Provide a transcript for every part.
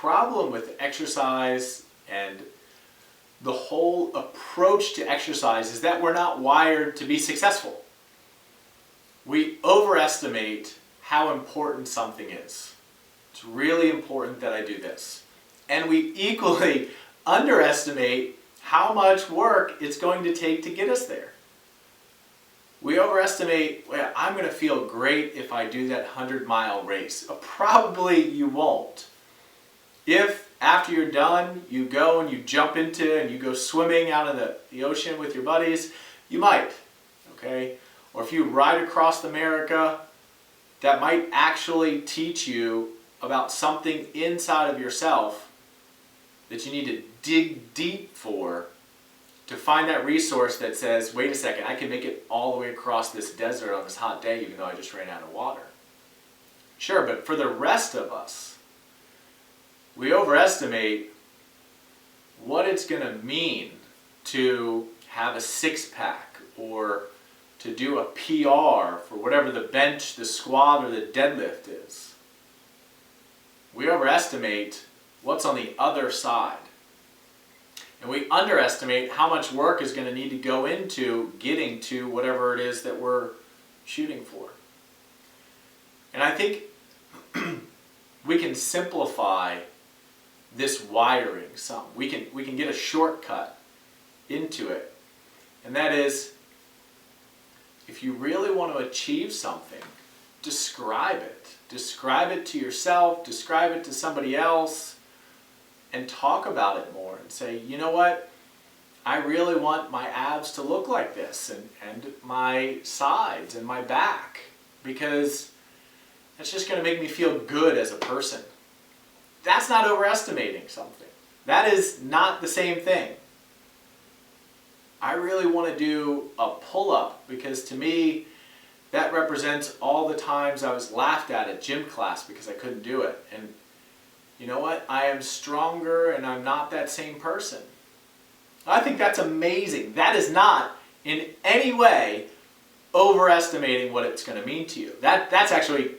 problem with exercise and the whole approach to exercise is that we're not wired to be successful. We overestimate how important something is. It's really important that I do this. And we equally underestimate how much work it's going to take to get us there. We overestimate, well, I'm going to feel great if I do that 100-mile race. Probably you won't. If after you're done, you go and you jump into and you go swimming out in the ocean with your buddies, you might, okay? Or if you ride across America, that might actually teach you about something inside of yourself that you need to dig deep for to find that resource that says, wait a second, I can make it all the way across this desert on this hot day even though I just ran out of water. Sure, but for the rest of us, we overestimate what it's going to mean to have a six-pack or to do a PR for whatever the bench, the squat, or the deadlift is. We overestimate what's on the other side. And we underestimate how much work is going to need to go into getting to whatever it is that we're shooting for. And I think we can simplify this wiring some. We can get a shortcut into it. And that is, if you really want to achieve something, describe it. Describe it to yourself, describe it to somebody else, and talk about it more and say, you know what, I really want my abs to look like this and my sides and my back, because that's just going to make me feel good as a person. That's not overestimating something. That is not the same thing. I really want to do a pull-up because to me, that represents all the times I was laughed at gym class because I couldn't do it. And you know what? I am stronger and I'm not that same person. I think that's amazing. That is not in any way overestimating what it's going to mean to you. That's actually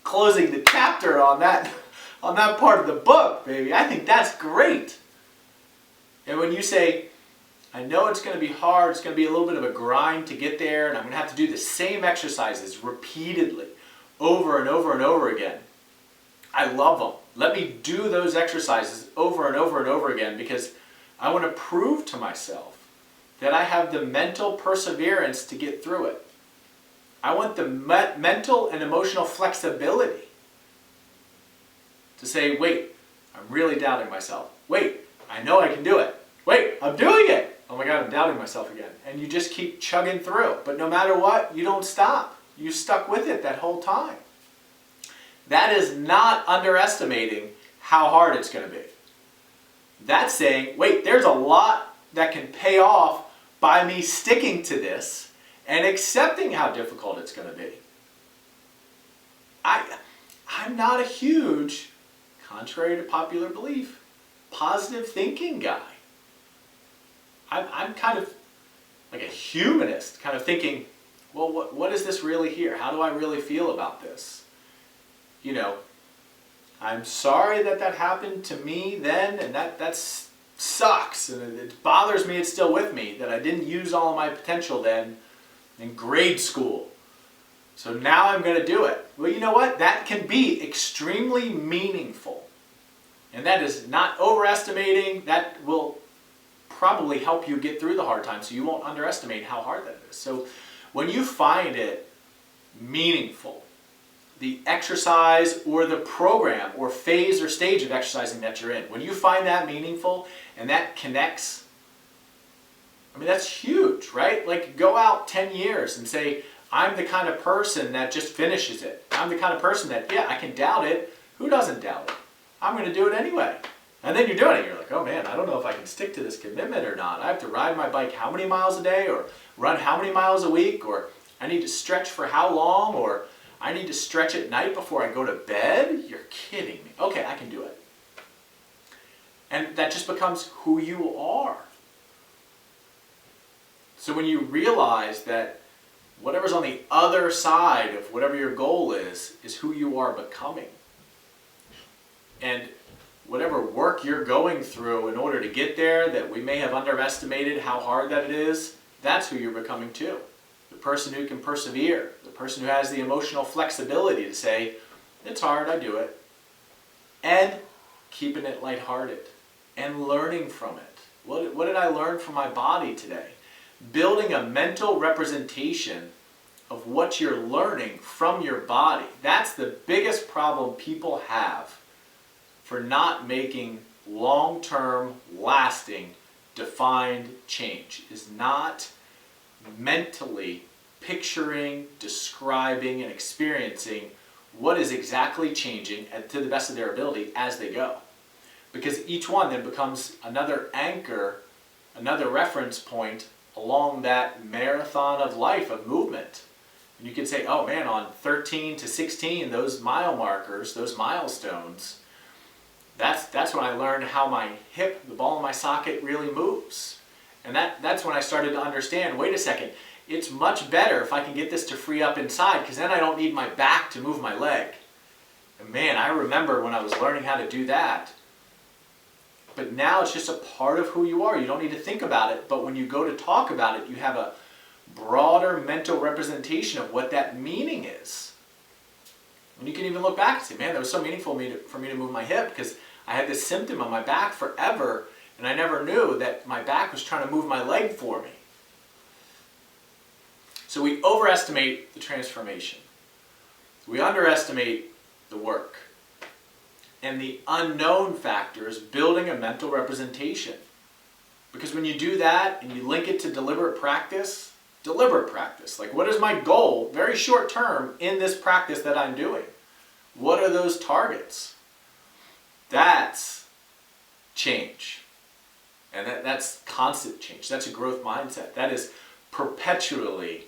closing the chapter on that part of the book, baby. I think that's great. And when you say, I know it's going to be hard, it's going to be a little bit of a grind to get there, and I'm going to have to do the same exercises repeatedly, over and over and over again. I love them. Let me do those exercises over and over and over again because I want to prove to myself that I have the mental perseverance to get through it. I want the mental and emotional flexibility to say, wait, I'm really doubting myself. Wait, I know I can do it. Wait, I'm doing it. Oh my God, I'm doubting myself again. And you just keep chugging through. But no matter what, you don't stop. You stuck with it that whole time. That is not underestimating how hard it's going to be. That's saying, wait, there's a lot that can pay off by me sticking to this and accepting how difficult it's going to be. I'm not a huge, contrary to popular belief, positive thinking guy. I'm kind of like a humanist, kind of thinking, well, what is this really here? How do I really feel about this? You know, I'm sorry that happened to me then, and that sucks, and it bothers me, it's still with me, that I didn't use all of my potential then in grade school. So now I'm going to do it. Well, you know what? That can be extremely meaningful. And that is not overestimating. That will probably help you get through the hard times, so you won't underestimate how hard that is. So when you find it meaningful, the exercise or the program or phase or stage of exercising that you're in, when you find that meaningful and that connects, I mean, that's huge, right? Like, go out 10 years and say, I'm the kind of person that just finishes it. I'm the kind of person that, yeah, I can doubt it. Who doesn't doubt it? I'm going to do it anyway. And then you're doing it. You're like, oh man, I don't know if I can stick to this commitment or not. I have to ride my bike how many miles a day, or run how many miles a week, or I need to stretch for how long, or I need to stretch at night before I go to bed? You're kidding me. Okay, I can do it. And that just becomes who you are. So when you realize that whatever's on the other side of whatever your goal is who you are becoming, And whatever work you're going through in order to get there that we may have underestimated how hard that it is, that's who you're becoming too. The person who can persevere, the person who has the emotional flexibility to say, it's hard, I do it. And keeping it lighthearted and learning from it. What did I learn from my body today? Building a mental representation of what you're learning from your body. That's the biggest problem people have for not making long-term, lasting, defined change, is not mentally picturing, describing, and experiencing what is exactly changing to the best of their ability as they go. Because each one then becomes another anchor, another reference point along that marathon of life, of movement. And you can say, oh man, on 13 to 16, those mile markers, those milestones, that's when I learned how my hip, the ball in my socket, really moves. And that's when I started to understand, wait a second, it's much better if I can get this to free up inside, because then I don't need my back to move my leg. And man, I remember when I was learning how to do that. But now it's just a part of who you are. You don't need to think about it, but when you go to talk about it, you have a broader mental representation of what that meaning is. And you can even look back and say, man, that was so meaningful for me to move my hip, because I had this symptom on my back forever, and I never knew that my back was trying to move my leg for me. So we overestimate the transformation. We underestimate the work. And the unknown factor is building a mental representation. Because when you do that and you link it to deliberate practice, like what is my goal, very short term, in this practice that I'm doing? What are those targets? That's change. And that's constant change. That's a growth mindset. That is perpetually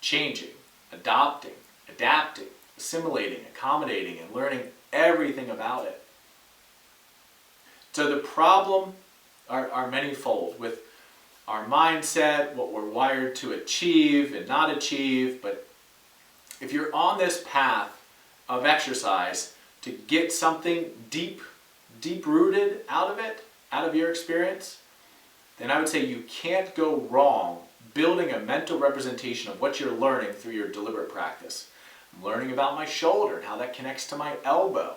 changing, adopting, adapting, assimilating, accommodating, and learning everything about it. So the problem are manyfold with our mindset, what we're wired to achieve and not achieve. But if you're on this path of exercise to get something deep-rooted out of it, out of your experience, then I would say you can't go wrong building a mental representation of what you're learning through your deliberate practice. I'm learning about my shoulder and how that connects to my elbow.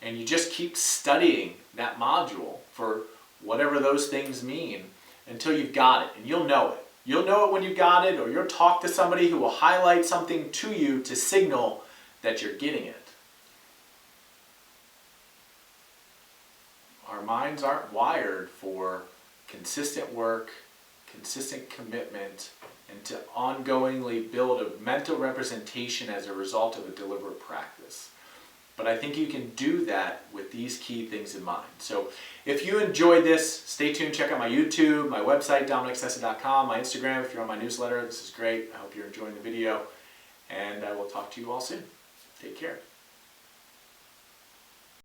And you just keep studying that module for whatever those things mean until you've got it, and you'll know it. You'll know it when you've got it, or you'll talk to somebody who will highlight something to you to signal that you're getting it. Our minds aren't wired for consistent work, consistent commitment, and to ongoingly build a mental representation as a result of a deliberate practice. But I think you can do that with these key things in mind. So if you enjoyed this, stay tuned, check out my YouTube, my website, dominicsessa.com, my Instagram, if you're on my newsletter. This is great. I hope you're enjoying the video, and I will talk to you all soon. Take care.